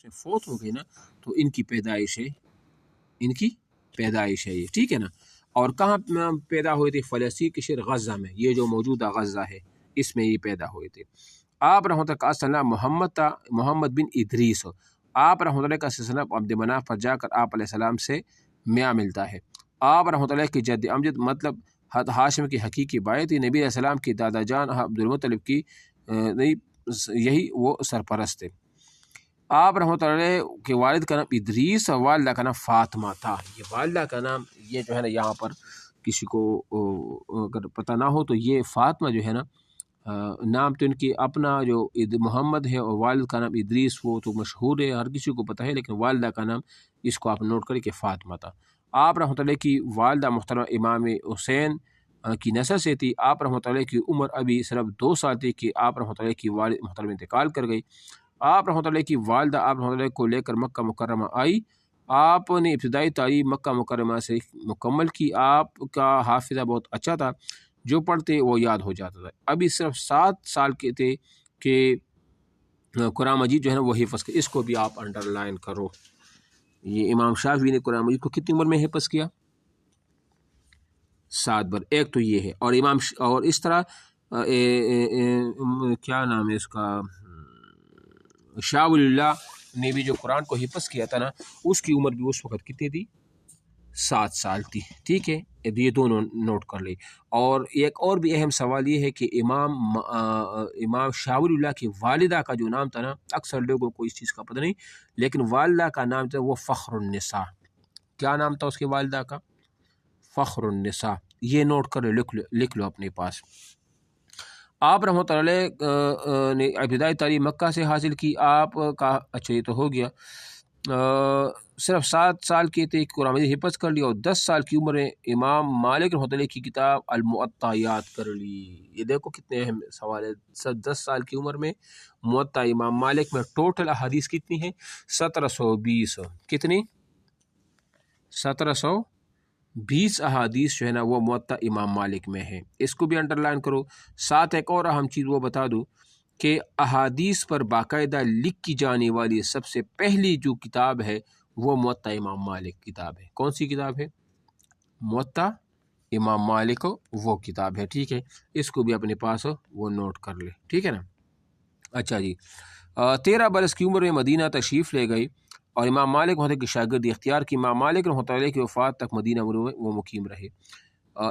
میں فوت ہو گئے نا تو ان کی پیدائش ہے یہ، ٹھیک ہے نا۔ اور کہاں پیدا ہوئے تھے؟ فلسطین کے شہر غزہ میں، یہ جو موجودہ غزہ ہے اس میں یہ پیدا ہوئے تھے۔ آپ رحمۃ اللہ کا اصل نام محمد تھا، محمد بن ادریس۔ آپ رحمۃ اللہ کا سلسلہ عبد مناف پر جا کر آپ علیہ السلام سے میاں ملتا ہے۔ آپ رحمۃ اللہ کی جد امجد مطلب ہاشم کی حقیقی بائی تھی۔ نبی علیہ السلام کی دادا جان عبد المطلب کی یہی وہ سرپرست تھے۔ آپ رحمۃ اللہ کے والد کا نام ادریس اور والدہ کا نام فاطمہ تھا۔ یہ والدہ کا نام یہ جو ہے نا یہاں پر کسی کو اگر پتہ نہ ہو تو یہ فاطمہ جو ہے نا نام تو ان کی اپنا جو محمد ہے اور والد کا نام ادریس وہ تو مشہور ہے، ہر کسی کو پتہ ہے، لیکن والدہ کا نام اس کو آپ نوٹ کریں کہ فاطمہ تھا۔ آپ رحمۃ اللہ کی والدہ محترم امام حسین کی نسل سے تھی۔ آپ رحمۃ اللہ کی عمر ابھی صرف 2 سال تھی کہ آپ رحمۃ اللہ کی والد محترم انتقال کر گئی۔ آپ رحمۃ اللہ کی والدہ آپ رحمۃ اللہ کو لے کر مکہ مکرمہ آئی۔ آپ نے ابتدائی تعلیم مکہ مکرمہ سے مکمل کی۔ آپ کا حافظہ بہت اچھا تھا، جو پڑھتے وہ یاد ہو جاتا تھا۔ ابھی صرف 7 سال کے تھے کہ قرآن مجید جو ہے نا وہ حفظ کیا۔ اس کو بھی آپ انڈر لائن کرو۔ یہ امام شافعی نے قرآن مجید کو کتنی عمر میں حفظ کیا؟ 7 بار۔ ایک تو یہ ہے، اور اور اس طرح کیا نام ہے اس کا، شاہ ولی اللہ نے بھی جو قرآن کو حفظ کیا تھا نا اس کی عمر بھی اس وقت کتنی تھی؟ 7 سال تھی، ٹھیک ہے۔ یہ دونوں نوٹ کر لیں۔ اور ایک اور بھی اہم سوال یہ ہے کہ امام شاہ ولی اللہ کی والدہ کا جو نام تھا نا، اکثر لوگوں کو اس چیز کا پتہ نہیں، لیکن والدہ کا نام تھا وہ فخر النساء۔ کیا نام تھا اس کی والدہ کا؟ فخر النساء۔ یہ نوٹ کر لکھ لو اپنے پاس۔ آپ رحمۃ اللہ نے ابتدائی تعلیم مکہ سے حاصل کی۔ آپ کا اچھا یہ تو ہو گیا، صرف 7 سال کے تھے قرآن مجید حفظ کر لیا، اور 10 سال کی عمر میں امام مالک رحمۃ اللہ کی کتاب الموطا یاد کر لی۔ یہ دیکھو کتنے اہم سوال ہے۔ 10 سال کی عمر میں موطا امام مالک میں ٹوٹل احادیث کتنی ہیں؟ 1720۔ کتنی؟ 1720 احادیث جو ہے نا وہ موطا امام مالک میں ہے۔ اس کو بھی انڈر لائن کرو۔ ساتھ ایک اور اہم چیز وہ بتا دوں کہ احادیث پر باقاعدہ لکھی جانے والی سب سے پہلی جو کتاب ہے وہ موطا امام مالک کتاب ہے۔ کون سی کتاب ہے؟ موطا امام مالک وہ کتاب ہے، ٹھیک ہے۔ اس کو بھی اپنے پاس وہ نوٹ کر لے، ٹھیک ہے نا۔ اچھا جی، 13 برس کی عمر میں مدینہ تشریف لے گئی اور امام مالک رحمۃ اللہ کی شاگردی اختیار کی۔ امام مالک رحمۃ اللہ کی وفات تک مدینہ میں وہ مقیم رہے۔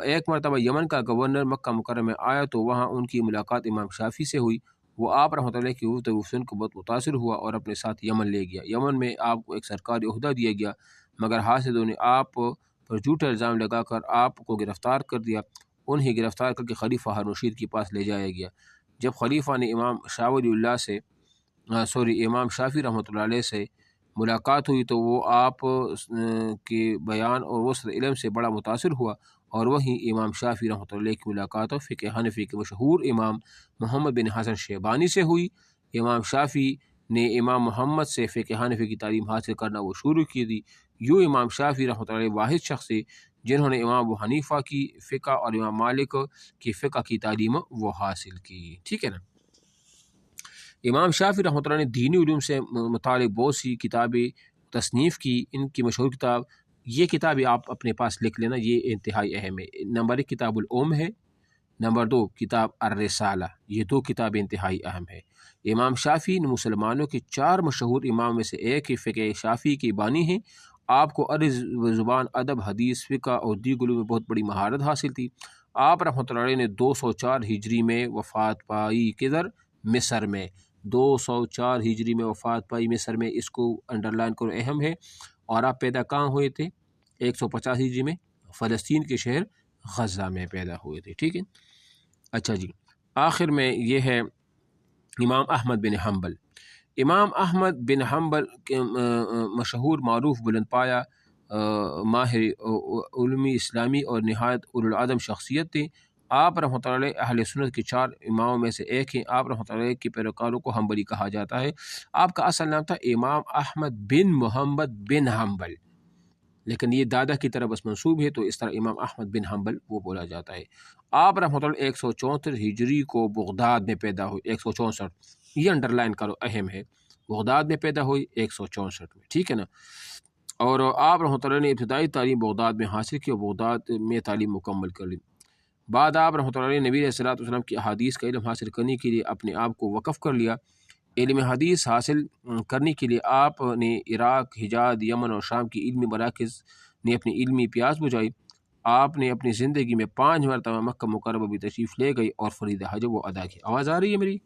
ایک مرتبہ یمن کا گورنر مکہ مکرمہ میں آیا تو وہاں ان کی ملاقات امام شافعی سے ہوئی۔ وہ آپ رحمۃ اللہ کی گفتگو سن کو بہت متاثر ہوا اور اپنے ساتھ یمن لے گیا۔ یمن میں آپ کو ایک سرکاری عہدہ دیا گیا، مگر حاسدوں نے آپ پر جھوٹا الزام لگا کر آپ کو گرفتار کر دیا۔ انہیں گرفتار کر کے خلیفہ ہارون رشید کے پاس لے جایا گیا۔ جب خلیفہ نے امام امام شافعی رحمۃ اللہ علیہ سے ملاقات ہوئی تو وہ آپ کے بیان اور وسط علم سے بڑا متاثر ہوا، اور وہیں امام شافعی رحمۃ اللہ کی ملاقات فقہ حنفی کے مشہور امام محمد بن حسن شیبانی سے ہوئی۔ امام شافعی نے امام محمد سے فقہ حنفی کی تعلیم حاصل کرنا وہ شروع کی تھی۔ یوں امام شافعی رحمۃ اللہ واحد شخص تھے جنہوں نے امام ابو حنیفہ کی فقہ اور امام مالک کی فقہ کی تعلیم وہ حاصل کی، ٹھیک ہے نا۔ امام شافعی رحمۃ اللہ نے دینی علوم سے متعلق بہت سی کتابیں تصنیف کی۔ ان کی مشہور کتاب، یہ کتابیں آپ اپنے پاس لکھ لینا، یہ انتہائی اہم ہے۔ نمبر 1 کتاب الام ہے، نمبر 2 کتاب الرسالہ، یہ 2 کتابیں انتہائی اہم ہے۔ امام شافعی نے مسلمانوں کے 4 مشہور امام میں سے ایک ہی فقہ شافعی کی بانی ہیں۔ آپ کو عربی زبان، ادب، حدیث، فقہ اور دیگر علوم میں بہت بڑی مہارت حاصل تھی۔ آپ رحمۃ اللہ علیہ نے 204 ہجری میں وفات پائی، کدھر؟ مصر میں۔ 204 ہجری میں وفات پائی مصر میں، اس کو انڈر لائن کرو، اہم ہے۔ اور آپ پیدا کہاں ہوئے تھے؟ 150 ہجری میں فلسطین کے شہر غزہ میں پیدا ہوئے تھے، ٹھیک ہے۔ اچھا جی، آخر میں یہ ہے امام احمد بن حنبل۔ امام احمد بن حنبل کے مشہور، معروف، بلند پایہ، ماہر علمی اسلامی اور نہایت اولوالعزم شخصیت تھے۔ آپ رحمۃ اللہ علیہ اہل سنت کے 4 اماموں میں سے ایک ہیں۔ آپ رحمۃ اللہ علیہ کے پیروکاروں کو حنبلی کہا جاتا ہے۔ آپ کا اصل نام تھا امام احمد بن محمد بن حنبل، لیکن یہ دادا کی طرف بس منسوب ہے تو اس طرح امام احمد بن حنبل وہ بولا جاتا ہے۔ آپ رحمۃ اللہ 164 ہجری کو بغداد میں پیدا ہوئے۔ 164 یہ انڈر لائن کرو، اہم ہے۔ بغداد میں پیدا ہوئی 164 میں، ٹھیک ہے نا. اور آپ رحمۃ اللہ نے ابتدائی تعلیم بغداد میں حاصل کی اور بغداد میں تعلیم مکمل کر لی. بعد آپ رحمۃ اللہ علیہ نبی علیہ الصلوۃ والسلام کی احادیث کا علم حاصل کرنے کے لیے اپنے آپ کو وقف کر لیا. علم حدیث حاصل کرنے کے لیے آپ نے عراق، حجاز، یمن اور شام کی علمی مراکز نے اپنی علمی پیاس بجھائی. آپ نے اپنی زندگی میں 5 مرتبہ مکہ مکرمہ بھی تشریف لے گئی اور فریضہ حج وہ ادا کی. آواز آ رہی ہے میری؟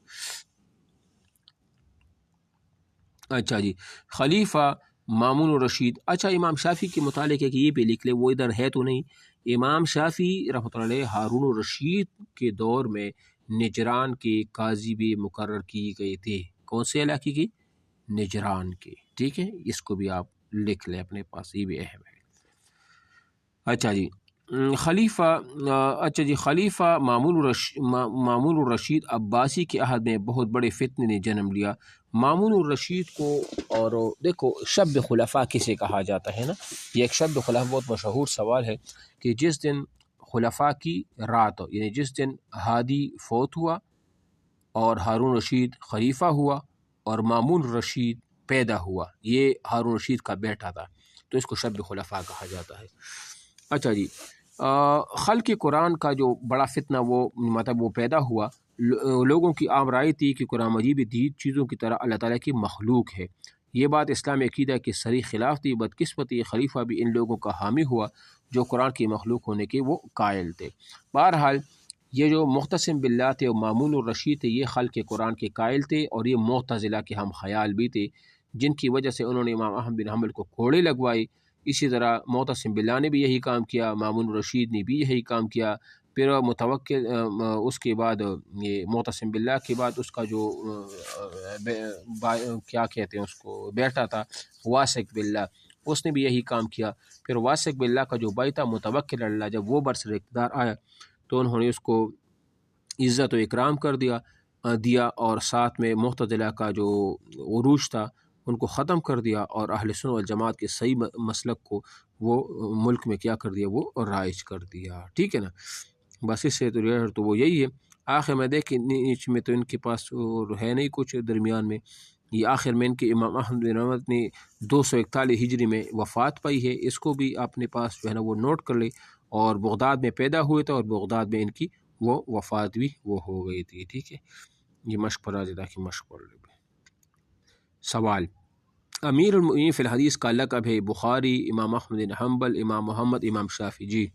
اچھا جی. خلیفہ مامون الرشید. اچھا، امام شافعی کے متعلق ہے کہ یہ بھی لکھ لے، وہ ادھر ہے تو نہیں. امام شافعی رحمۃ اللہ علیہ ہارون الرشید کے دور میں نجران کے قاضی بھی مقرر کیے گئے تھے. کون سے علاقے کی؟ نجران کے. ٹھیک ہے، اس کو بھی آپ لکھ لیں اپنے پاس، یہ بھی اہم ہے. اچھا جی. خلیفہ اچھا جی، خلیفہ مامون الرشید عباسی کے عہد میں بہت بڑے فتنے نے جنم لیا. مامون الرشید کو، اور دیکھو شب خلفاء کسے کہا جاتا ہے نا، یہ ایک شب خلفاء بہت مشہور سوال ہے کہ جس دن خلفاء کی رات ہو، یعنی جس دن ہادی فوت ہوا اور ہارون رشید خلیفہ ہوا اور مامون الرشید پیدا ہوا. یہ ہارون رشید کا بیٹا تھا، تو اس کو شب خلفاء کہا جاتا ہے. اچھا جی. خلق قرآن کا جو بڑا فتنہ وہ پیدا ہوا. لوگوں کی عام رائے تھی کہ قرآن مجید دید چیزوں کی طرح اللہ تعالیٰ کی مخلوق ہے. یہ بات اسلامی عقیدہ کے صریح خلاف تھی. بدقسمتی خلیفہ بھی ان لوگوں کا حامی ہوا جو قرآن کی مخلوق ہونے کے وہ قائل تھے. بہرحال یہ جو مختصم باللہ تھے اور مامون الرشید تھے، یہ خلق قرآن کے قائل تھے اور یہ معتزلہ کے ہم خیال بھی تھے، جن کی وجہ سے انہوں نے امام احمد بن حنبل کو کوڑے لگوائی. اسی طرح معتصم باللہ نے بھی یہی کام کیا، مامون الرشید نے بھی یہی کام کیا. پھر متوکل اس کے بعد یہ معتصم باللہ کے بعد اس کا جو کیا کہتے ہیں اس کو بیٹا تھا واسق باللہ، اس نے بھی یہی کام کیا. پھر واسق باللہ کا جو بھائی تھا متوکل اللہ، جب وہ برسر اقتدار آیا تو انہوں نے اس کو عزت و اکرام کر دیا اور ساتھ میں معتزلہ کا جو عروج تھا ان کو ختم کر دیا اور اہل سنت والجماعت کے صحیح مسلک کو وہ ملک میں کیا کر دیا، وہ رائج کر دیا. ٹھیک ہے نا. بس اس سے تو وہ یہی ہے. آخر میں دیکھیں نیچ میں تو ان کے پاس ہے نہیں کچھ درمیان میں. یہ آخر میں ان کے امام احمد بن حنبل نے 241 ہجری میں وفات پائی ہے. اس کو بھی اپنے پاس جو ہے نا وہ نوٹ کر لے. اور بغداد میں پیدا ہوئے تھے اور بغداد میں ان کی وہ وفات بھی وہ ہو گئی تھی. ٹھیک ہے، یہ مشق پر آجدہ کی مشق پڑھ لے. سوال: امیر المؤمنین فی الحدیث کا لقب ہے بخاری، امام احمد بن حنبل، امام محمد، امام شافعی. جی